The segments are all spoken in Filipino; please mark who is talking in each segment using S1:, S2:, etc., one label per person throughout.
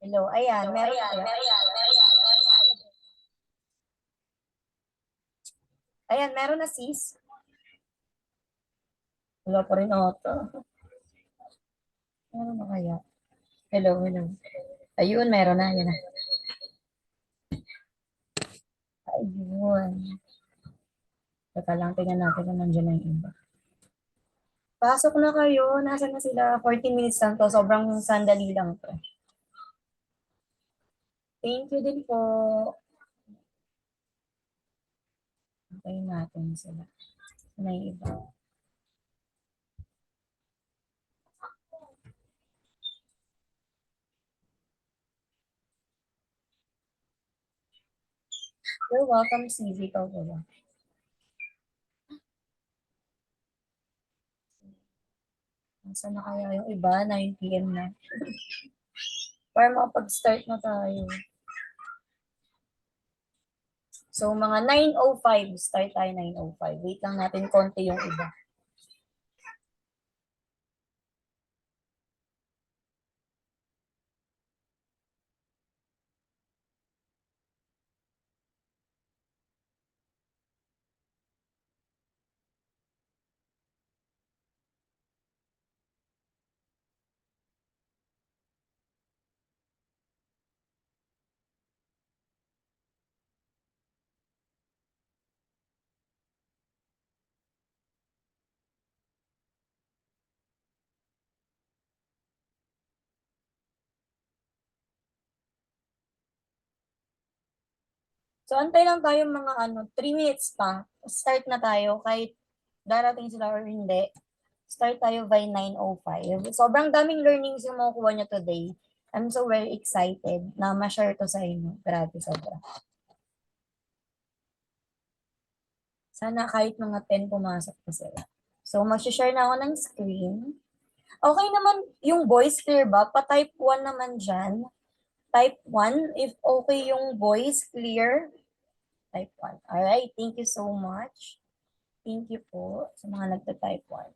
S1: Hello, ayan, meron po. Ayan, meron na sis. Wala pa rin ata. Meron na kaya? Hello, hello. Ayun, meron na. Yan na. Ayun. Teka lang, tingnan natin kung nandiyan na yung iba. Pasok na kayo. Nasaan na sila? 14 minutes lang to. Sobrang sandali lang to. Thank you din po. Antayin natin sila. Saan na yung iba? You're welcome, CZ. Ikaw po ba? Nasaan na kaya yung iba? 9 p.m. na. Para makapag-start na tayo. So, mga 9:05. Start tayo 9:05. Wait lang natin konti yung iba. So, antay lang tayo mga 3 minutes pa. Start na tayo kahit darating sila or hindi. Start tayo by 9:05. Sobrang daming learnings yung makukuha nyo today. I'm so very excited na ma-share to sa inyo. Grabe, sobra. Sana kahit mga 10 pumasok pa sila. So, mag-share na ako ng screen. Okay naman yung voice clear ba? Pa-type 1 naman dyan. Type 1 if okay yung voice clear. Type 1. Alright, thank you so much. Thank you po sa mga nagta-type 1.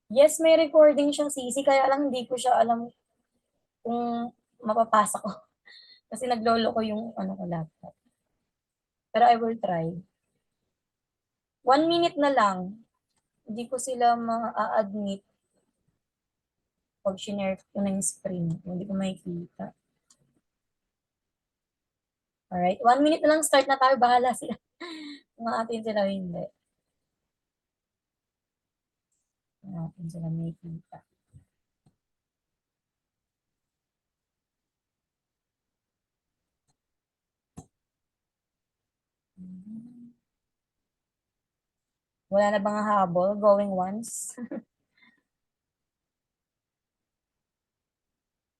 S1: Yes, may recording siyang CC, kaya lang hindi ko siya alam kung mapapasa ko. Kasi naglolo ko yung ano ko laptop. Pero I will try. 1 minute na lang. Hindi ko sila ma-admit pag shinare ko na yung screen. Hindi ko makikita. Alright, 1 minute na lang, start na tayo. Bahala sila. Kung atin sila hindi. Kung atin sila makikita. Wala na bang habol? Going once?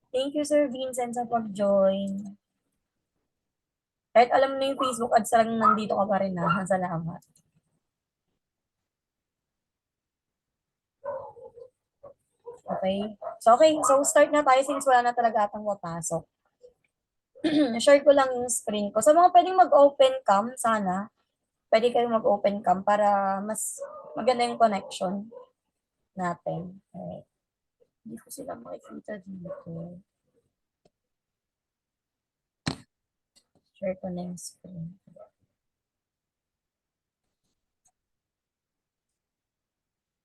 S1: Thank you, Sir Vincent, sa pag-join. Kahit alam na yung Facebook ads lang nandito ka pa rin ha. Salamat. Okay? So start na tayo since wala na talaga atang mapasok. Share ko lang yung screen ko. So, mga pwedeng mag-open cam, sana. Pwede kayong mag-open cam para mas maganda yung connection natin. Okay. Hindi ko sila makikita dito. Share ko na yung screen.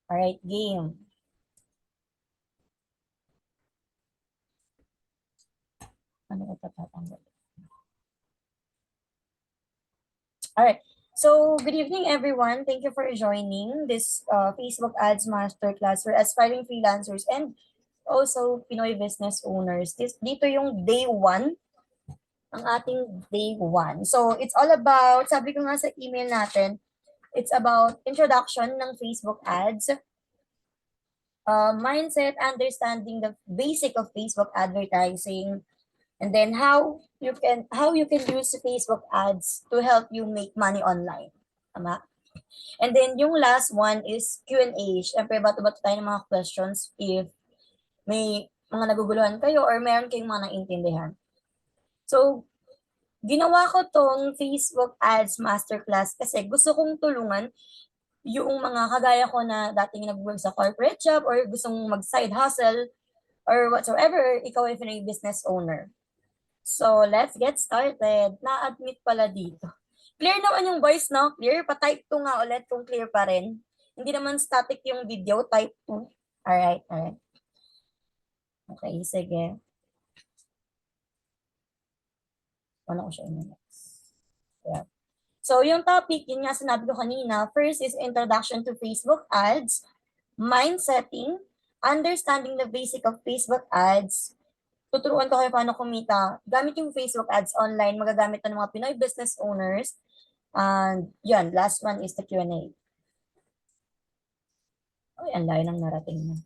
S1: Alright, game. Ano ko patatanggal? Alright. So, good evening, everyone. Thank you for joining this Facebook Ads Masterclass for aspiring freelancers and also Pinoy business owners. Dito yung day 1, ang ating day 1. So, it's all about, sabi ko nga sa email natin, it's about introduction ng Facebook ads, mindset, understanding the basic of Facebook advertising, and then how you can use Facebook ads to help you make money online. Tama? And then yung last one is Q&A. Siyempre, bato-bato tayo ng mga questions if may mga naguguluhan kayo or meron kayong mga naintindihan. So, ginawa ko tong Facebook Ads Masterclass kasi gusto kong tulungan yung mga kagaya ko na dating nag-work sa corporate job or gustong mag-side hustle or whatsoever, ikaw ay Pinoy business owner. So, let's get started. Na-admit pala dito. Clear naman yung voice, no? Clear? Pa-type 2 nga ulit kung clear pa rin. Hindi naman static yung video, type 2. Alright. Okay, sige. Ano ko siya i-next? Yeah. So, yung topic, yun nga sinabi ko kanina, first is introduction to Facebook ads, mind setting, understanding the basic of Facebook ads, tuturuan ko kayo paano kumita gamit yung Facebook ads online, magagamit ng mga Pinoy business owners, and yun, last one is the Q&A. Ay, ang layo ng narating na.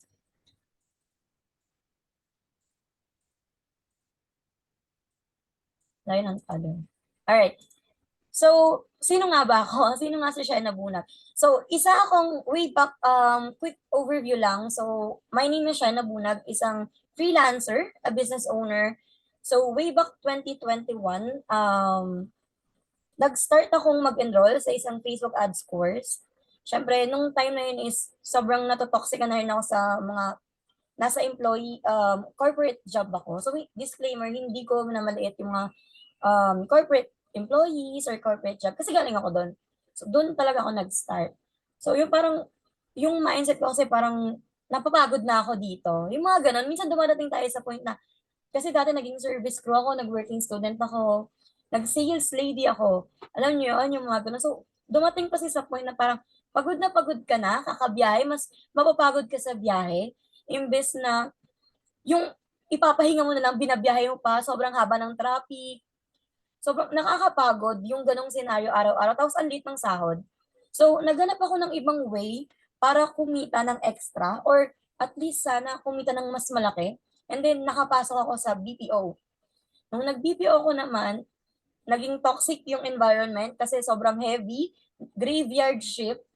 S1: Layo ng talo. Alright. So, sino nga ba ako? Sino nga si Shai Nabunag? So, isa akong way back, quick overview lang. So, my name is Shai Nabunag, isang freelancer, a business owner. So, way back 2021, nag-start akong mag-enroll sa isang Facebook ads course. Siyempre, nung time na yun is sobrang natotoxic na rin ako sa mga nasa employee, corporate job ako. So, disclaimer, hindi ko namaliit yung mga corporate employees or corporate job kasi galing ako doon. So, doon talaga ako nag-start. So, yung parang, yung mindset ko kasi parang napapagod na ako dito. Yung mga ganun, minsan dumadating tayo sa point na, kasi dati naging service crew ako, nag-working student ako, nag-sales lady ako. Alam niyo yun, yung mga ganun. So, dumating kasi sa point na parang, pagod ka na, kakabiyahe, mas mapapagod ka sa biyahe, imbes na, yung ipapahinga mo na lang, binabiyahe mo pa, sobrang haba ng traffic, sobrang nakakapagod yung ganong senaryo araw-araw, tapos ang liit ng sahod. So, naghanap ako ng ibang way para kumita ng extra or at least sana kumita ng mas malaki. And then, nakapasok ako sa BPO. Nung nag-BPO ko naman, naging toxic yung environment kasi sobrang heavy, graveyard shift,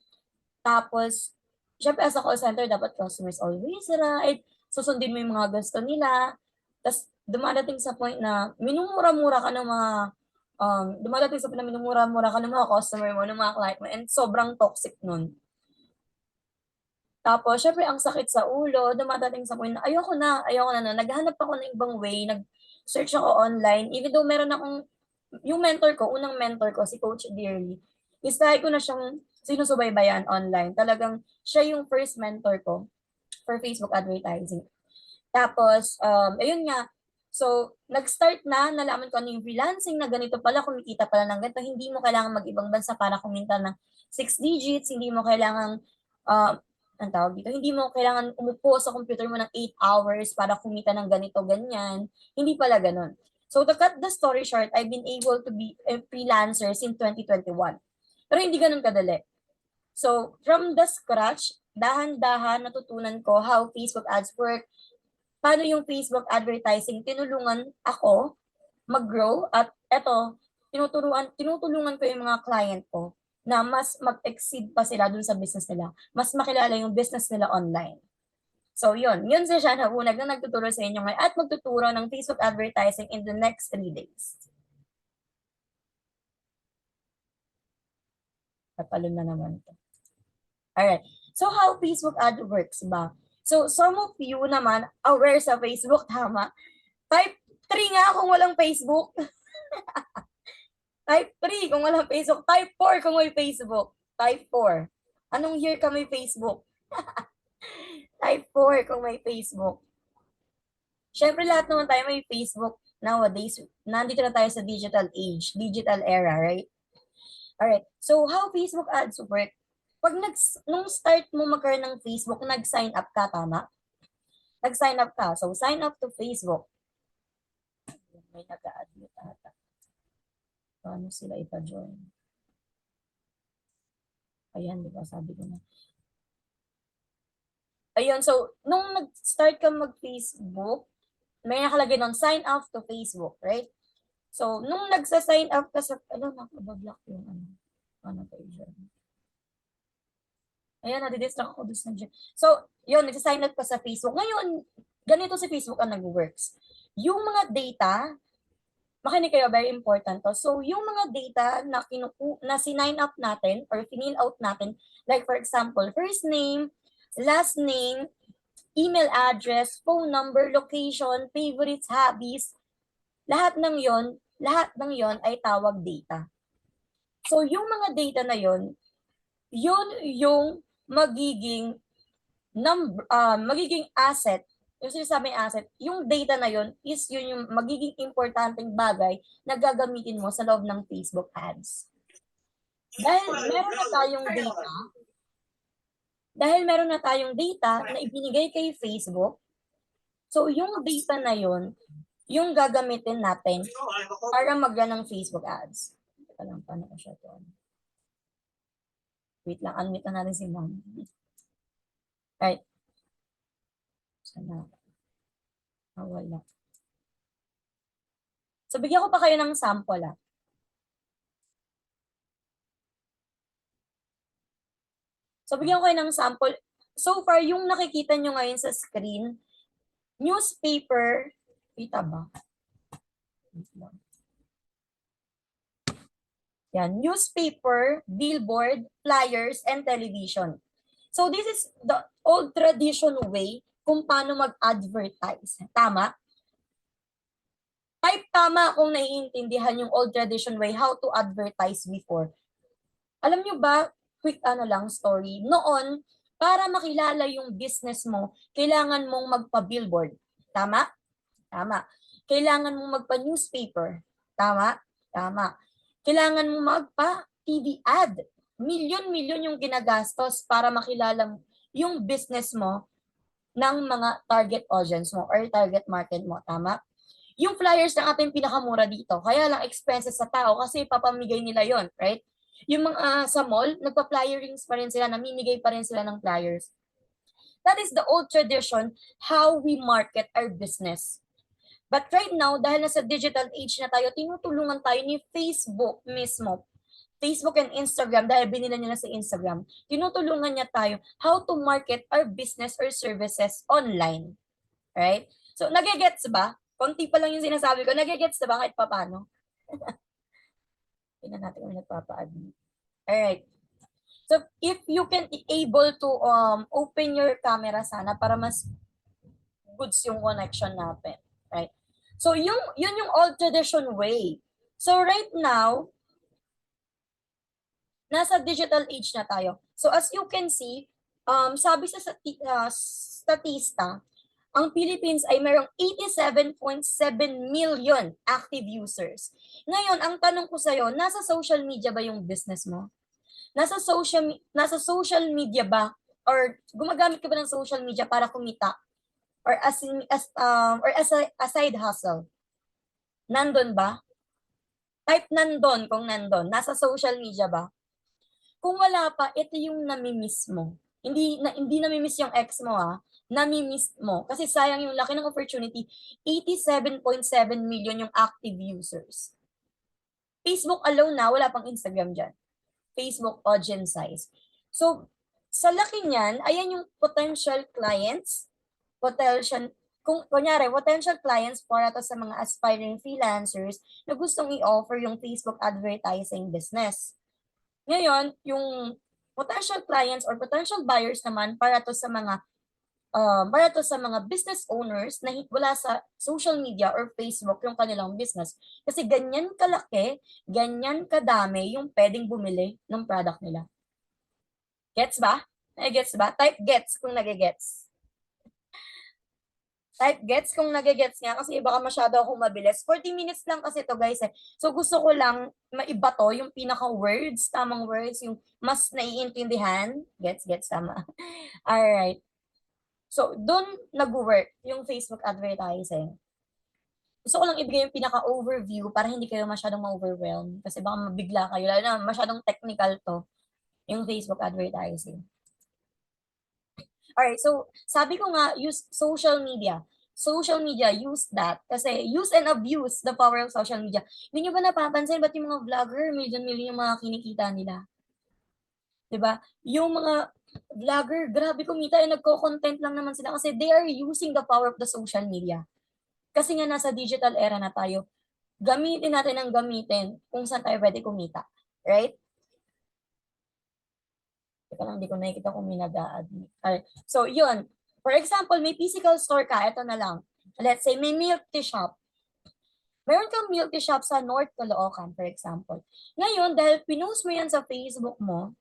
S1: tapos, syempre as a call center, dapat customers always right, susundin mo yung mga gusto nila, tapos dumadating sa point na minumura-mura ka ng mga dumadating sa point na minumura-mura ka ng mga customer mo, ng mga client mo, and sobrang toxic nun. Tapos, syempre, ang sakit sa ulo, dumadating sa point na ayoko na. Naghahanap ako ng ibang way, nag-search ako online, even though meron akong, yung mentor ko, unang mentor ko, si Coach Dearly, is lagi ko na siyang sinusubaybayan online. Talagang, siya yung first mentor ko for Facebook advertising. Tapos, ayun nga, so, nag-start na, nalaman ko ano yung freelancing, na ganito pala, kumikita pala ng ganito. Hindi mo kailangan mag-ibang bansa para kumita ng 6 digits, hindi mo kailangan, ang tawag dito, hindi mo kailangan umupo sa computer mo ng 8 hours para kumita ng ganito, ganyan. Hindi pala ganun. So, to cut the story short, I've been able to be a freelancer since 2021. Pero hindi ganun kadali. So, from the scratch, dahan-dahan natutunan ko how Facebook ads work, paano yung Facebook advertising tinulungan ako mag-grow, at eto, tinutulungan ko yung mga client ko na mas mag-exceed pa sila dun sa business nila. Mas makilala yung business nila online. So yun, yun si Shana Bunag na nagtuturo sa inyo ngayon at magtuturo ng Facebook advertising in the next 3 days. Papalo na naman ito. Alright. So how Facebook ad works ba? So some of you naman aware sa Facebook, tama? Type 3 nga kung walang Facebook. Type 3 kung walang Facebook. Type 4 kung may Facebook. Type 4. Anong year ka may Facebook? Type 4 kung may Facebook. Siyempre lahat naman tayo may Facebook nowadays. Nandito na tayo sa digital age, digital era, right? Alright. So how Facebook ads work? Pag nung start mo magkaroon ng Facebook, nag-sign up ka, tama? Nag-sign up ka. So sign up to Facebook. May nag-a-admit ata. Paano sila ipa-join? Ayan, di ba? Sabi ko na. Ayun, so, nung nag-start ka mag-Facebook, may nakalagay nun, sign up to Facebook, right? So, nung nagsa-sign up ka sa, nakabablock yung ano kayo dyan. Ayan, nadidistract ako doon sa dyan. So, yun, nagsa-sign up ka sa Facebook. Ngayon, ganito si Facebook ang nag-works. Yung mga data, makinig kayo, very important to. So, yung mga data na sinign up natin or fill out natin, like for example, first name, last name, email address, phone number, location, favorites, hobbies, lahat ng yon ay tawag data. So, yung mga data na yun yung magiging asset. Yung sinasabing asset, yung data na yun is yun yung magiging importanteng bagay na gagamitin mo sa loob ng Facebook ads. Dahil meron na tayong data na ibinigay kay Facebook, so yung data na yun, yung gagamitin natin para mag-run ng Facebook ads. Teka lang, paano ko siya to? Wait lang, unmute na natin si Ma'am. Right. Sana. Wala. So, bigyan ko pa kayo ng sample, ah. So, bigyan ko kayo ng sample. So far, yung nakikita nyo ngayon sa screen, newspaper, kita ba? Yan, newspaper, billboard, flyers, and television. So this is the old tradition way kung paano mag-advertise. Tama? Type tama kung naiintindihan yung old tradition way how to advertise before. Alam nyo ba, quick lang story, noon, para makilala yung business mo, kailangan mong magpa-billboard. Tama? Tama. Kailangan mong magpa-newspaper. Tama? Tama. Kailangan mong magpa-TV ad. Milyon-milyon yung ginagastos para makilala yung business mo ng mga target audience mo or target market mo. Tama? Yung flyers ng ating pinakamura dito, kaya lang expenses sa tao kasi papamigay nila yon, right? Yung mga sa mall, nagpa-flyerings pa rin sila, namimigay pa rin sila ng flyers. That is the old tradition how we market our business. But right now, dahil nasa digital age na tayo, tinutulungan tayo ni Facebook mismo. Facebook and Instagram, dahil binila nila sa Instagram, tinutulungan niya tayo how to market our business or services online. Right? So, nagigets ba? Konti pa lang yung sinasabi ko. Nagigets na ba kahit paano? Tingnan natin kung nagpapa-admit. Alright. So if you can be able to open your camera sana para mas goods yung connection natin, right? So yun yung old tradition way. So right now, nasa digital age na tayo. So as you can see, sabi sa statista, ang Philippines ay mayroong 87.7 million active users. Ngayon, ang tanong ko sa'yo, nasa social media ba yung business mo? Nasa social media ba or gumagamit ka ba ng social media para kumita or as a side hustle? Nandun ba? Type nandun kung nandun. Nasa social media ba? Kung wala pa, ito yung nami-miss mo. Hindi nami-miss yung ex mo nami-miss mo. Kasi sayang yung laki ng opportunity. 87.7 million yung active users. Facebook alone na, wala pang Instagram dyan. Facebook audience size. So, sa laki niyan, ayan yung potential clients, kung kunyari, potential clients para to sa mga aspiring freelancers na gustong i-offer yung Facebook advertising business. Ngayon, yung potential clients or potential buyers naman para to sa mga business owners na wala sa social media or Facebook yung kanilang business. Kasi ganyan kalaki, ganyan kadami yung pwedeng bumili ng product nila. Gets ba? Gets ba? Type gets kung nagigets. Type gets kung nagigets nga kasi baka masyado akong mabilis. 40 minutes lang kasi to guys eh. So gusto ko lang maiba to yung pinaka-words, tamang words, yung mas naiintindihan. Gets, tama. Alright. So, doon nag-work yung Facebook advertising. Gusto ko lang ibigay yung pinaka-overview para hindi kayo masyadong ma-overwhelm. Kasi baka mabigla kayo, lalo na masyadong technical to, yung Facebook advertising. Alright, so sabi ko nga, use social media. Social media, use that. Kasi use and abuse the power of social media. Hindi nyo ba napapansin, ba't yung mga vlogger, million-million yung mga kinikita nila? 'Di ba? Yung mga vlogger, grabe kumita, nagko-content lang naman sila kasi they are using the power of the social media. Kasi nga nasa digital era na tayo, gamitin natin ang gamitin kung saan tayo pwede kumita. Right? Teka lang, hindi ko nakikita kung may nag-a-admit. So, yun. For example, may physical store ka, ito na lang. Let's say, may milk tea shop. Meron kang milk tea shop sa North Caloocan, for example. Ngayon, dahil pinost mo yan sa Facebook mo,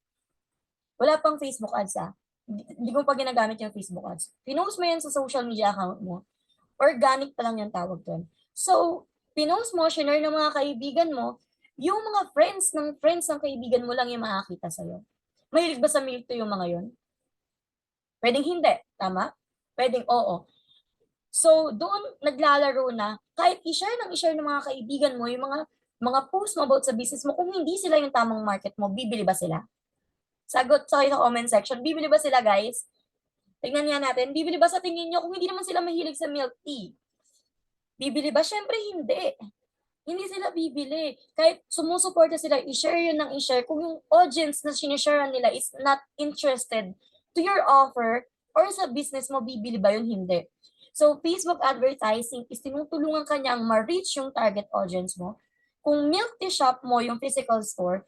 S1: wala pang Facebook ads Hindi mo pa ginagamit yung Facebook ads. Pinost mo yan sa social media account mo. Organic pa lang yung tawag doon. So, pinost mo, share ng mga kaibigan mo, yung mga friends ng kaibigan mo lang yung makakita sa'yo. Mahilig ba sa milk tea yung mga yun? Pwedeng hindi, tama? Pwedeng oo. So, doon naglalaro na, kahit i-share ng mga kaibigan mo, yung mga post mo about sa business mo, kung hindi sila yung tamang market mo, bibili ba sila? Sagot sa comment section, bibili ba sila guys? Tingnan nga natin, bibili ba sa tingin nyo kung hindi naman sila mahilig sa milk tea? Bibili ba? Syempre hindi. Hindi sila bibili. Kahit sumusuporta sila, i-share yun ng i-share. Kung yung audience na sinishare nila is not interested to your offer or sa business mo, bibili ba yun? Hindi. So, Facebook advertising is tinutulungan ka niyang ma-reach yung target audience mo. Kung milk tea shop mo, yung physical store,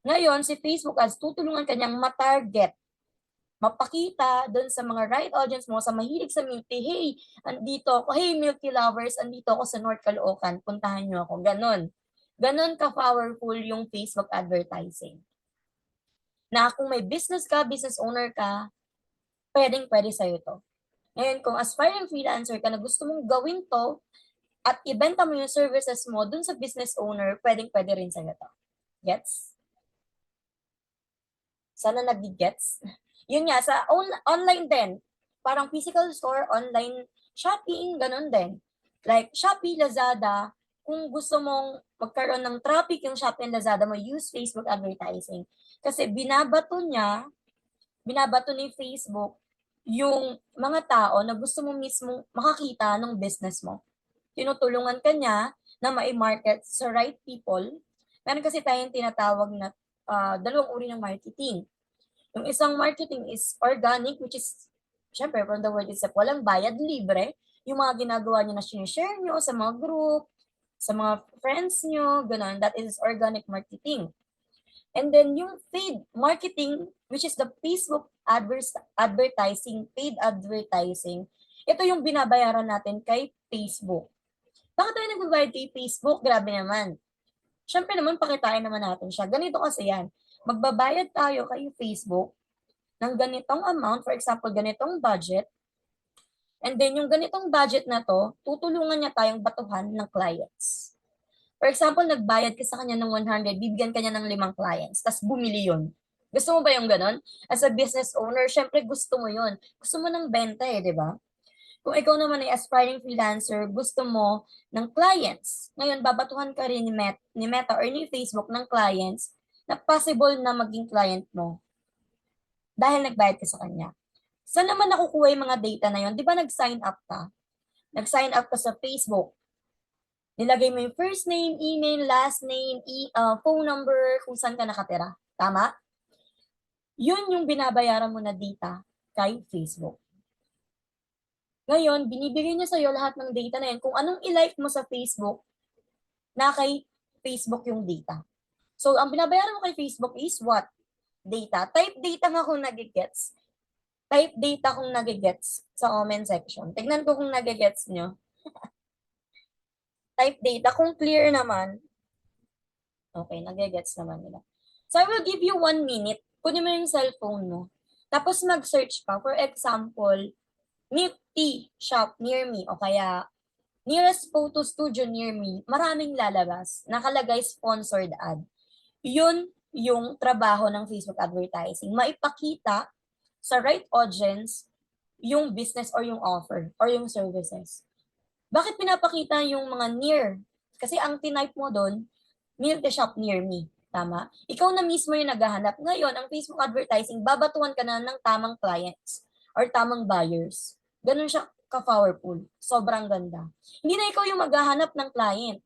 S1: ngayon, si Facebook ads, tutulungan ka niyang ma-target, mapakita doon sa mga right audience mo, sa mahilig sa milk tea, hey, andito ako, hey, milk tea lovers, andito ako sa North Caloocan, puntahan niyo ako. Ganon. Ganon ka-powerful yung Facebook advertising. Na kung may business ka, business owner ka, pwedeng-pwede sa'yo to. Ngayon, kung aspiring freelancer ka na gusto mong gawin to, at ibenta mo yung services mo dun sa business owner, pwedeng-pwede rin sa'yo to. Gets? Sana nag-gets. Yun nga, sa online din. Parang physical store, online shopping, ganun din. Like Shopee, Lazada, kung gusto mong magkaroon ng traffic yung Shopee and Lazada mo, use Facebook advertising. Kasi binabato ni Facebook yung mga tao na gusto mo mismo makakita ng business mo. Tinutulungan ka niya na ma-market sa right people. Meron kasi tayong tinatawag na dalawang uri ng marketing. Yung isang marketing is organic, which is, syempre, from the word itself, walang bayad, libre. Yung mga ginagawa nyo na share nyo sa mga group, sa mga friends nyo, gano'n, that is organic marketing. And then yung paid marketing, which is the Facebook advertising, paid advertising, ito yung binabayaran natin kay Facebook. Bakit tayo nagbabayad kay Facebook? Grabe naman. Siyempre naman, pakitain naman natin siya. Ganito kasi yan. Magbabayad tayo kay Facebook ng ganitong amount, for example, ganitong budget, and then yung ganitong budget na to, tutulungan niya tayong batuhan ng clients. For example, nagbayad ka sa kanya ng 100, bibigyan ka niya ng 5 clients, tapos bumili yun. Gusto mo ba yung ganon? As a business owner, syempre gusto mo yun. Gusto mo ng benta eh, di ba? Kung ikaw naman ay aspiring freelancer, gusto mo ng clients. Ngayon, babatuhan ka rin ni Meta or ni Facebook ng clients na possible na maging client mo dahil nagbayad ka sa kanya. Saan naman nakukuha yung mga data na yun? Di ba nag-sign up ka? Nag-sign up ka sa Facebook. Nilagay mo yung first name, email, last name, phone number, kung saan ka nakatira. Tama? Yun yung binabayaran mo na data kay Facebook. Ngayon, binibigay niya sa'yo lahat ng data na yan. Kung anong i-like mo sa Facebook, na kay Facebook yung data. So, ang binabayaran mo kay Facebook is what? Data. Type data nga kung nagigets. Type data kung nagigets sa comment section. Tignan ko kung nagigets nyo. Type data. Kung clear naman, okay, nagigets naman nila. So, I will give you 1 minute. Kunin mo yung cellphone mo. Tapos mag-search pa. For example, milk tea shop near me o kaya nearest photo studio near me, maraming lalabas. Nakalagay sponsored ad. Yun yung trabaho ng Facebook advertising. Maipakita sa right audience yung business or yung offer or yung services. Bakit pinapakita yung mga near? Kasi ang tinype mo doon, milk tea shop near me. Tama? Ikaw na mismo yung naghahanap. Ngayon, ang Facebook advertising, babatuan ka na ng tamang clients or tamang buyers. Ganun siya ka-powerful. Sobrang ganda. Hindi na ikaw yung maghahanap ng client.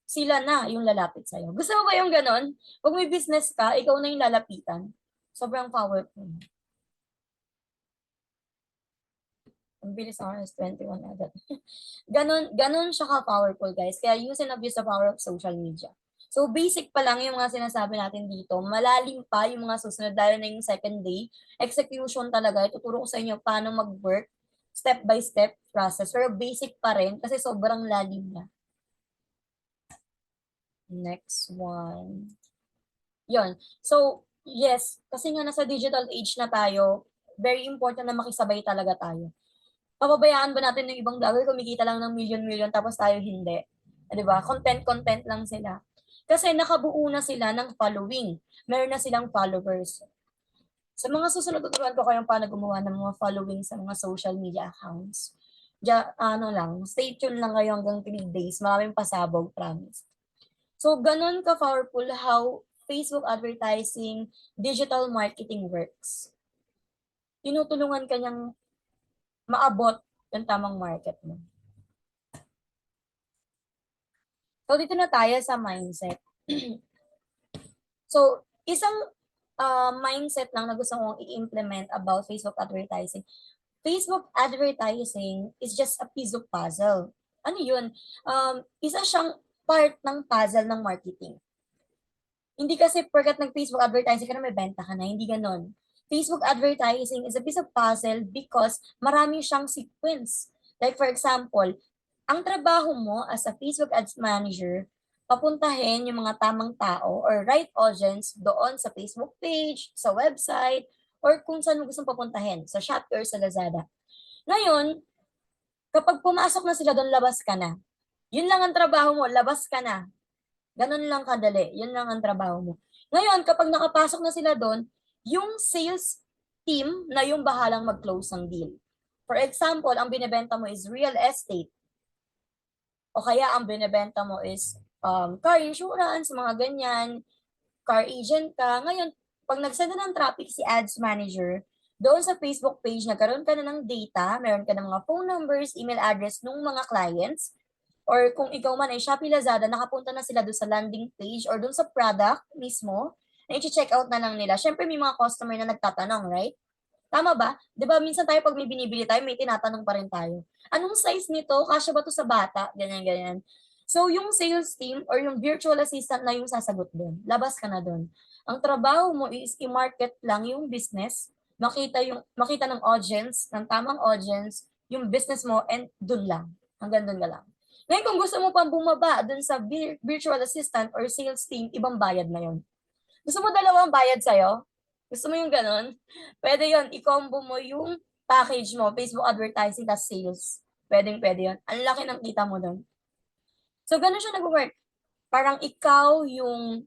S1: Sila na yung lalapit sa'yo. Gusto mo ba yung ganon? Pag may business ka, ikaw na yung lalapitan. Sobrang powerful. Ang bilis ng oras, 21 agad. ganon siya ka-powerful, guys. Kaya use and abuse the power of social media. So, basic pa lang yung mga sinasabi natin dito. Malalim pa yung mga susunod, dahil na yung second day. Execution talaga. Ituturo ko sa inyo paano mag-work. Step by step process. Pero basic pa rin kasi sobrang lalim na. Next one. Yon. So, yes, kasi nga nasa digital age na tayo, very important na makisabay talaga tayo. Papabayaan ba natin yung ibang vlogger kumikita lang ng million-million tapos tayo hindi? 'Di ba? Content lang sila. Kasi nakabuo na sila ng following. Meron na silang followers. Sa mga susunod, tuturuan ko kayong paano gumawa ng mga following sa mga social media accounts. Stay tuned lang kayo hanggang 3 days. Maraming pasabog, promise. So, ganun ka-powerful how Facebook advertising, digital marketing works. Tinutulungan ka niyang maabot yung tamang market mo. So, dito na tayo sa mindset. So, isang mindset lang na gusto kong i-implement about Facebook advertising. Facebook advertising is just a piece of puzzle. Ano yun? Isa siyang part ng puzzle ng marketing. Hindi kasi porkat nag-Facebook advertising ka na may benta ka na, hindi ganon. Facebook advertising is a piece of puzzle because marami siyang sequence. Like for example, ang trabaho mo as a Facebook ads manager, papuntahin yung mga tamang tao or right audience doon sa Facebook page, sa website, or kung saan mo gustong papuntahin, sa Shopee or sa Lazada. Ngayon, kapag pumasok na sila doon, labas ka na. Yun lang ang trabaho mo, labas ka na. Ganun lang kadali. Yun lang ang trabaho mo. Ngayon, kapag nakapasok na sila doon, yung sales team na yung bahalang mag-close ng deal. For example, ang binebenta mo is real estate. O kaya ang binebenta mo is car insurance, mga ganyan, car agent ka. Ngayon, pag nagsenda ng traffic si ads manager, doon sa Facebook page, nagkaroon ka na ng data, meron ka ng mga phone numbers, email address ng mga clients, or kung ikaw man ay Shopee Lazada, nakapunta na sila doon sa landing page or doon sa product mismo, na i-check out na lang nila. Siyempre, may mga customer na nagtatanong, right? Tama ba? 'Di ba minsan tayo pag may binibili tayo, may tinatanong pa rin tayo. Anong size nito? Kasya ba 'to sa bata? Ganyan, ganyan. So, yung sales team or yung virtual assistant na yung sasagot doon. Labas ka na doon. Ang trabaho mo is i-market lang yung business, makita ng audience, ng tamang audience, yung business mo and dun lang. Hanggang dun ka lang. Ngayon kung gusto mo pang bumaba dun sa virtual assistant or sales team, ibang bayad na yun. Gusto mo dalawang bayad sa'yo? Gusto mo yung ganun? Pwede yun, i-combo mo yung package mo, Facebook advertising plus sales. Pwede yun. Ang laki ng kita mo dun. So, ganun siya nag-work. Parang ikaw yung,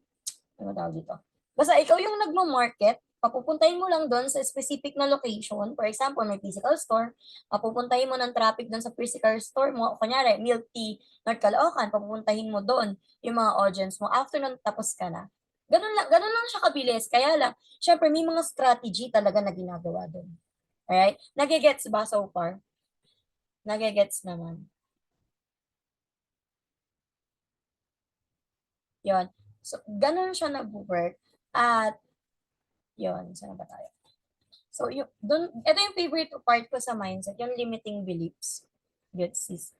S1: ano tawag dito? Basta ikaw yung nagmo-market, papupuntahin mo lang doon sa specific na location. For example, may physical store, papupuntahin mo ng traffic doon sa physical store mo. Kunyari, Milk Tea, North Caloocan, papupuntahin mo doon yung mga audience mo. After nun, tapos ka na. Ganun lang siya kabilis. Kaya lang, syempre, may mga strategy talaga na ginagawa doon. Alright? Nagigets ba so far? Nagigets naman. Yon. So, ganun siya nag-work. At, yon, saan ba tayo? So, ito yung favorite part ko sa mindset, yung limiting beliefs. Good sis.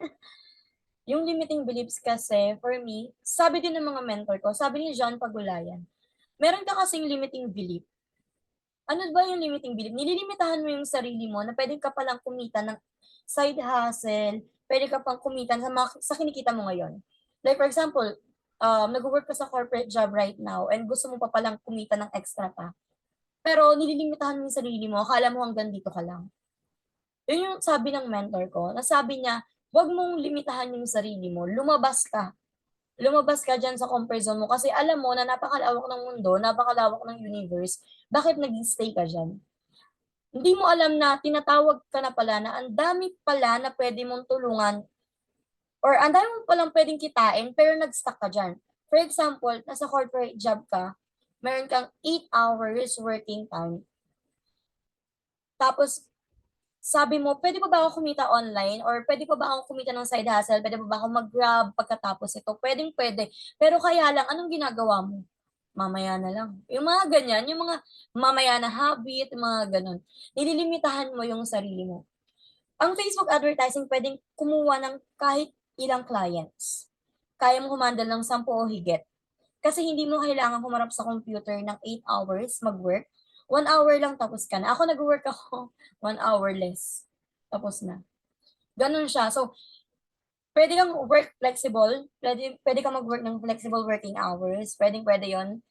S1: Yung limiting beliefs kasi, for me, sabi din ng mga mentor ko, sabi ni John Pagulayan, meron ka kasing limiting belief. Ano ba yung limiting belief? Nililimitahan mo yung sarili mo na pwede ka palang kumita ng side hustle, pwede ka pang kumita sa kinikita mo ngayon. Like for example, nag-work ka sa corporate job right now and gusto mo pa palang kumita ng extra pa. Pero nililimitahan mo yung sarili mo, akala mo hanggang dito ka lang. Yun yung sabi ng mentor ko, nasabi niya, huwag mong limitahan yung sarili mo, lumabas ka. Lumabas ka dyan sa comfort zone mo kasi alam mo na napakalawak ng mundo, napakalawak ng universe, bakit nag-stay ka dyan? Hindi mo alam na tinatawag ka na pala na ang dami pala na pwede mong tulungan or ang dami mo palang pwedeng kitain pero nag-stuck ka dyan. For example, nasa corporate job ka, meron kang 8 hours working time. Tapos, sabi mo, pwede pa ba ako kumita online? Or pwede pa ba ako kumita ng side hustle? Pwede pa ba ako mag-grab pagkatapos ito? Pwede. Pero kaya lang, anong ginagawa mo? Mamaya na lang. Yung mga ganyan, yung mga mamaya na habit, yung mga ganun. Nililimitahan mo yung sarili mo. Ang Facebook advertising, pwedeng kumuha ng kahit ilang clients. Kaya mo humandle ng 10 o higit. Kasi hindi mo kailangan humarap sa computer ng 8 hours mag-work. 1 hour lang tapos ka na. Ako nag-work ako 1 hour less. Tapos na. Ganun siya. So, pwede kang work flexible. Pwede kang mag-work ng flexible working hours. Pwede yon.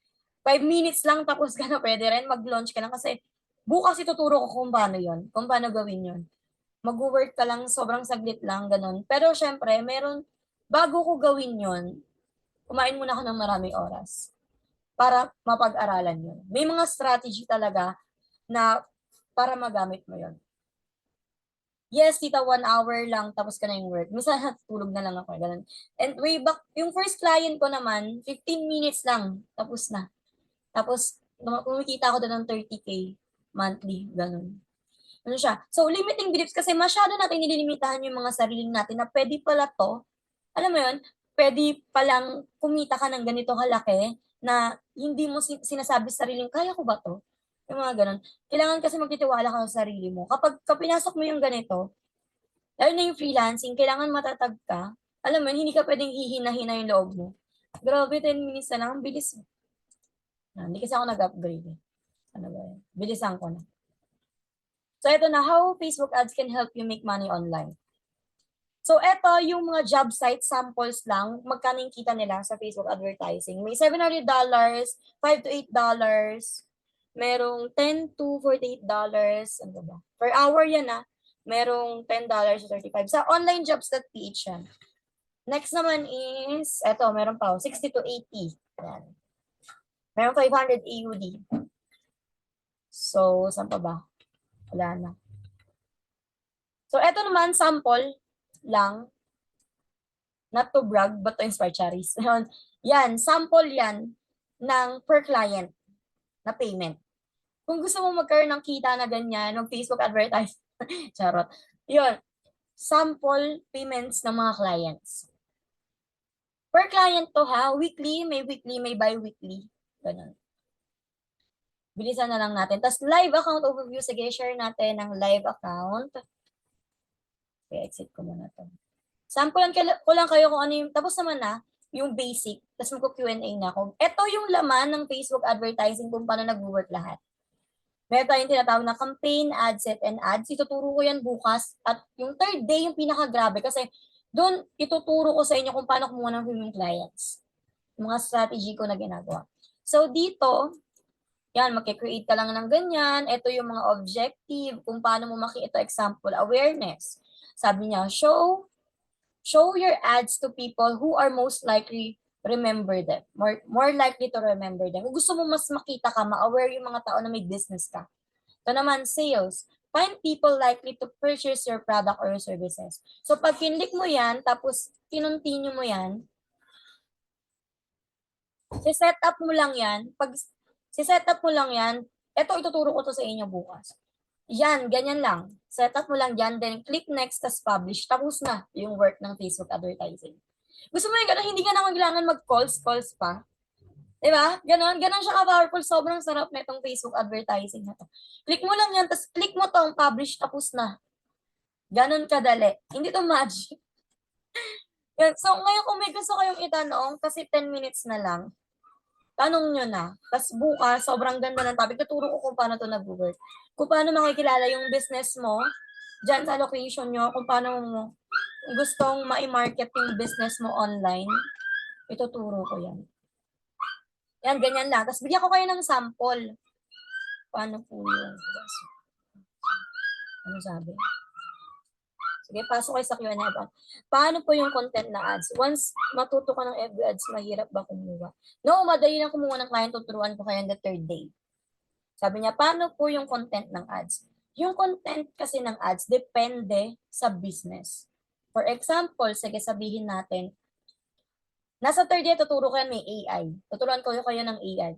S1: 5 minutes lang tapos ka na. Pwede rin mag-launch ka na kasi bukas ituturo ko kung paano yon. Kung paano gawin yon. Mag-work ka lang sobrang saglit lang. Ganun. Pero syempre, bago ko gawin yon, kumain muna ako ng maraming oras para mapag-aralan yun. May mga strategy talaga na para magamit mo yun. Yes, tita, 1 hour lang, tapos ka na yung work. Minsan, tulog na lang ako. Ganun. And way back, yung first client ko naman, 15 minutes lang, tapos na. Tapos, kumikita ako doon ng 30K monthly. Ganun. Ano siya? So, limiting beliefs kasi masyado natin nililimitahan yung mga sarili natin na pwede pala to. Alam mo yun? Pwede palang kumita ka ng ganito kalaki na hindi mo sinasabi sa sariling, kaya ko ba to? Yung mga ganun. Kailangan kasi magtitiwala ka sa sarili mo. Kapag pinasok mo yung ganito, lalo na yung freelancing, kailangan matatag ka. Alam mo yun, hindi ka pwedeng hihina-hina yung loob mo. Grabe, 10 minutes na lang. Ang bilis. Hindi kasi ako nag-upgrade. Ano ba yun? Bilisan ko na. So, ito na, how Facebook ads can help you make money online. So, ito yung mga job site samples lang, magkano yung kita nila sa Facebook advertising. May $700, $5 to $8, merong $10 to $48, ano ba? Per hour yan merong $10 to 35. Sa onlinejobs.ph yan. Next naman is, eto, meron pa, 60 to 80. Yan. Meron 500 AUD. So, saan pa ba? Wala na. So, eto naman, sample lang. Not to brag, but to inspire charis. Yan, sample yan ng per client na payment. Kung gusto mo magkaroon ng kita na ganyan, ng Facebook advertise, charot. Yun, sample payments ng mga clients. Per client to weekly, may bi-weekly. Ganun. Bilisan na lang natin. Tapos live account overview, sige, share natin ng live account. Okay, exit ko muna to. Sampulan ko lang kayo kung ano yung, tapos naman yung basic, tapos magko-Q&A na ako. Ito yung laman ng Facebook advertising kung paano nag-work lahat. Meron tayong tinatawag na campaign, ad set, and ads. Ituturo ko yan bukas. At yung third day, yung pinaka-grabe. Kasi doon, ituturo ko sa inyo kung paano kumuha ng yung clients. Yung mga strategy ko na ginagawa. So, dito, yan, mag-create ka lang ng ganyan. Ito yung mga objective, kung paano mo makita example, awareness. Sabi niya, show your ads to people who are most likely remember them. More likely to remember them. Kung gusto mo mas makita ka, ma-aware yung mga tao na may business ka. Ito naman, sales. Find people likely to purchase your product or services. So, pag kinlik mo yan, tapos kinontinue mo yan, si-set up mo lang yan. Pag si-set up mo lang yan, ito ituturo ko to sa inyo bukas. Yan, ganyan lang. Set up mo lang yan, then click next, tas publish. Tapos na yung work ng Facebook advertising. Gusto mo yung gano'n, hindi ka na kailangan mag-calls pa. Diba? Ganon siya ka-powerful. Sobrang sarap na itong Facebook advertising na to. Click mo lang yan, tapos click mo tong publish, tapos na. Ganon kadali. Hindi to magic. Yan. So, ngayon kung may gusto kayong itanong, kasi 10 minutes na lang, tanong nyo na. Tapos bukas, sobrang ganda ng topic. Tuturo ko kung paano to nag-work. Kung paano makikilala yung business mo, dyan sa location nyo, kung paano mo gustong ma-market yung business mo online, ituturo ko yan. Yan, ganyan lang. Tapos bigyan ko kayo ng sample. Paano po yun? Ano sabi? Sige, pasok kayo sa Q&A. Paano po yung content na ads? Once matuto ka ng FB ads, mahirap ba kumuha? No, madali lang kumuha ng client. Tuturuan ko kayo on the third day. Sabi niya, paano po yung content ng ads? Yung content kasi ng ads, depende sa business. For example, sige sabihin natin, nasa third year, tuturo ko yan may AI. Tuturuan ko kayo ng AI.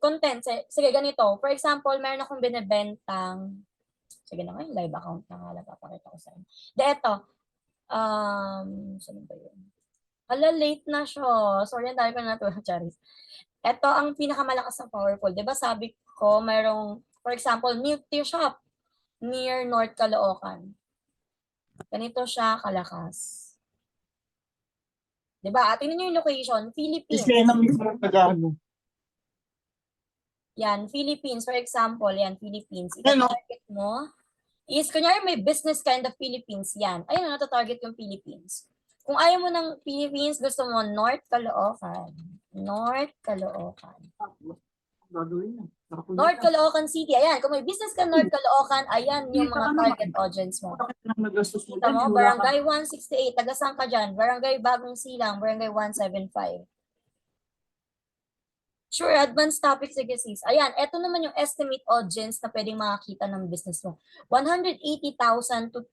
S1: Content, sige ganito. For example, meron akong binibentang, sige na nga, yung live account na nga, papakita ko sa inyo. De, eto, saan ba yun? Hala, late na siya. Sorry, ang dami ko na natuwa, Charis. Ito ang pinakamalakas na powerful. Diba sabi ko, mayroong, for example, milk tea shop near North Caloocan. Ganito siya kalakas. Diba? At tingnan nyo yung location, Philippines.
S2: Kasi na mismo taga-ano.
S1: Yan, Philippines. For example, yan, Philippines. Ita-target mo is, kunyari may business kind of Philippines, yan. Ayun, nata-target yung Philippines. Kung ayaw mo ng Philippines, gusto mo North Caloocan. North Caloocan. North Caloocan City. Ayan, kung may business ka North Caloocan, ayan yung mga target audience mo. Kita mo, Barangay 168. Taga saan ka dyan? Barangay Bagong Silang, Barangay 175. Sure, advanced topic, sige sis. Ayan, eto naman yung estimate audience na pwedeng makakita ng business mo. 180,000 to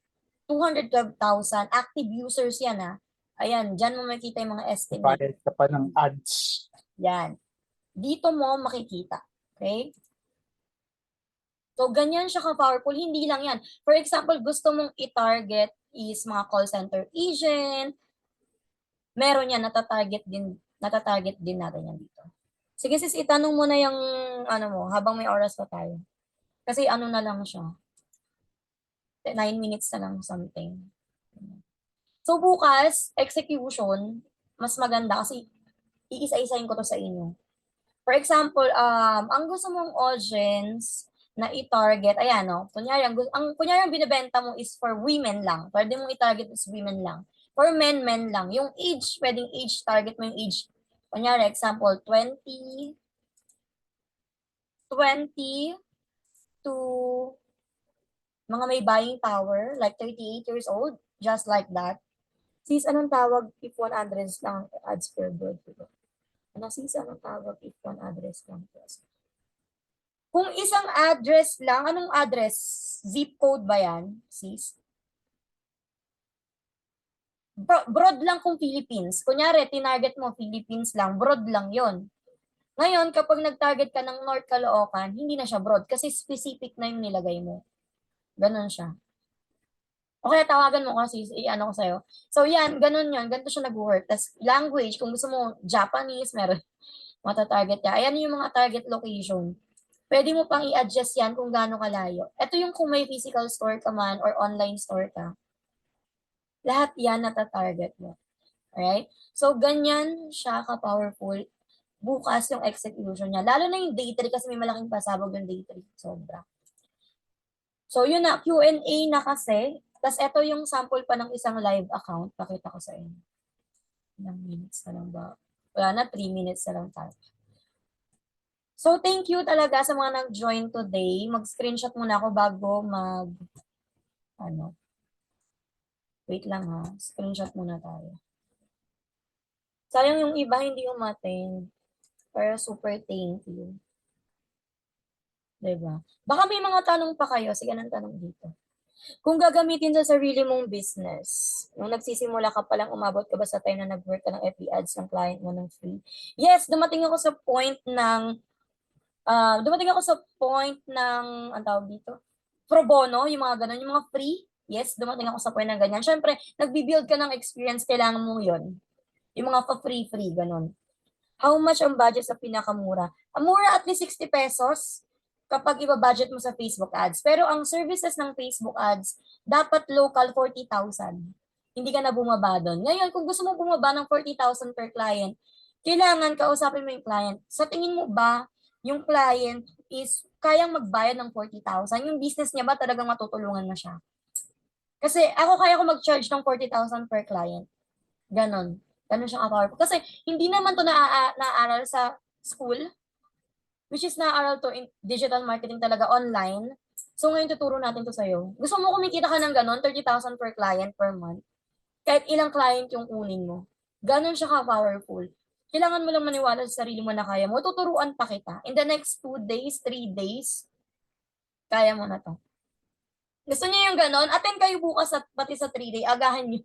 S1: 212,000 active users yan ha. Ayan, dyan mo makikita yung mga estimate.
S2: Bayad ka pa ng ads.
S1: Yan. Dito mo makikita. Okay? So, ganyan siya ka-powerful. Hindi lang yan. For example, gusto mong i-target is mga call center agent. Meron yan, natatarget din natin yan dito. Sige sis, itanong mo na yung ano mo, habang may oras pa tayo. Kasi ano na lang siya. 9 minutes na lang something. So bukas, execution, mas maganda kasi iisa-isahin ko to sa inyo. For example, ang gusto mong audience na i-target, ayan no, kunyari ang binibenta mo is for women lang. Pwede mong i-target is women lang. For men lang. Yung age, pwedeng age, target mo yung age. Kunyari, example, 20 to mga may buying power, like 38 years old, just like that. Sis, anong tawag if one address lang ads per word? Ano sis, anong tawag if one address lang? Kung isang address lang, anong address? Zip code ba yan, sis? Broad lang kung Philippines. Kunyari, tinarget mo Philippines lang, broad lang yon. Ngayon, kapag nag-target ka ng North Caloocan, hindi na siya broad kasi specific na yung nilagay mo. Ganon siya. Okay, tawagan mo kasi i-ano ko sa'yo. So yan, ganon yun. Ganito siya nag-work. Tapos language, kung gusto mo Japanese, meron mata-target ka. Ayan yung mga target location. Pwede mo pang i-adjust yan kung gaano kalayo. Ito yung kung may physical store ka man or online store ka. Lahat yan nata-target mo. Alright? So, ganyan siya ka-powerful. Bukas yung execution niya. Lalo na yung day 3 kasi may malaking pasabog yung day 3. Sobra. So, yun na. Q&A na kasi. Tapos, ito yung sample pa ng isang live account. Pakita ko sa inyo. Ilang minutes na lang ba? Wala na, 3 minutes na lang tayo. So, thank you talaga sa mga nag-join today. Mag-screenshot muna ako bago wait lang ha. Screenshot muna tayo. Sayang yung iba hindi umattend. Pero super thank you. Diba? Baka may mga tanong pa kayo. Sige, anong tanong dito? Kung gagamitin sa sarili mong business, nung nagsisimula ka palang, umabot ka ba sa time na nag-work ka ng FB ads ng client mo ng free? Yes, dumating ako sa point ng, ang tawag dito, pro bono, yung mga ganun, yung mga free. Yes, dumating ako sa point ng ganyan. Siyempre, nagbi-build ka ng experience, kailangan mo yun. Yung mga free, ganun. How much ang budget sa pinakamura? Ang mura at least 60 pesos kapag iba-budget mo sa Facebook ads. Pero ang services ng Facebook ads, dapat local 40,000. Hindi ka na bumaba doon. Ngayon, kung gusto mo bumaba ng 40,000 per client, kailangan kausapin mo yung client. Sa tingin mo ba, yung client is kayang magbayad ng 40,000? Yung business niya ba talagang matutulungan na siya? Kasi ako kaya ko mag-charge ng 40,000 per client. Ganon. Ganon siya ka-powerful. Kasi hindi naman to naaaral sa school, which is naaaral to in digital marketing talaga online. So ngayon tuturo natin to sa'yo. Gusto mo kumikita ka ng ganon, 30,000 per client per month? Kahit ilang client yung kunin mo. Ganon siya ka-powerful. Kailangan mo lang maniwala sa sarili mo na kaya mo. Tuturuan pa kita. In the next 2 days, 3 days, kaya mo na to. Gusto niyo yung ganon? Attend kayo bukas at pati sa 3 day. Agahan niyo.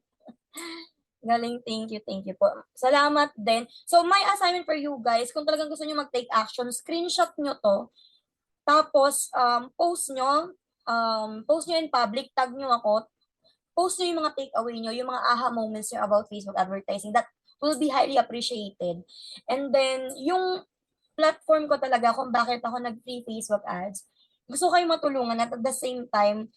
S1: Galing, thank you po. Salamat din. So, my assignment for you guys, kung talagang gusto niyo mag-take action, screenshot nyo to, tapos post nyo in public, tag nyo ako, post nyo yung mga takeaway nyo, yung mga aha moments nyo about Facebook advertising. That will be highly appreciated. And then, yung platform ko talaga kung bakit ako nag-free Facebook ads, gusto kayo matulungan at the same time,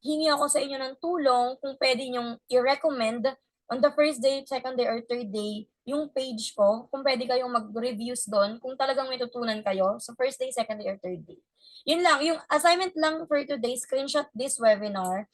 S1: hingi ako sa inyo ng tulong kung pwede nyong i-recommend on the first day, second day, or third day, yung page ko, kung pwede kayong mag-reviews doon, kung talagang may tutunan kayo sa first day, second day, or third day. Yun lang, yung assignment lang for today, screenshot this webinar,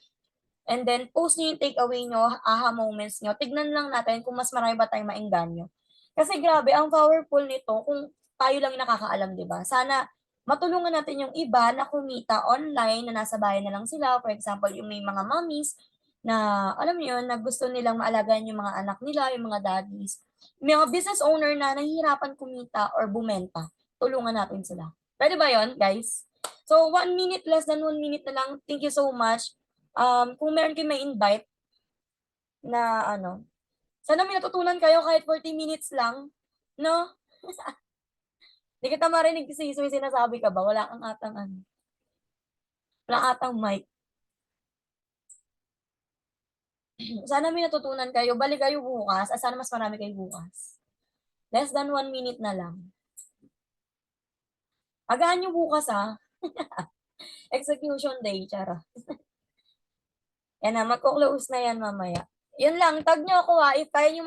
S1: and then post nyo yung takeaway nyo, aha moments nyo, tignan lang natin kung mas marami ba tayong maengganyo. Kasi grabe, ang powerful nito, kung tayo lang yung nakakaalam, di ba? Sana matulungan natin yung iba na kumita online, na nasa bahay na lang sila. For example, yung may mga mommies na, alam mo yun, na gusto nilang maalagaan yung mga anak nila, yung mga daddies. May mga business owner na nahihirapan kumita or bumenta. Tulungan natin sila. Pwede ba yon, guys? So, 1 minute, less than 1 minute na lang. Thank you so much. Kung meron kayo may invite na sana may natutunan kayo kahit 40 minutes lang, no? Di kita marinig kasi may sinasabi ka ba? Wala kang wala atang mic. Sana may natutunan kayo. Balik kayo bukas. Sana mas marami kayo bukas. Less than 1 minute na lang. Agahan nyo bukas Execution day, chara. Yan na, magko-close na yan mamaya. Yun lang, tag nyo ako if kaya nyo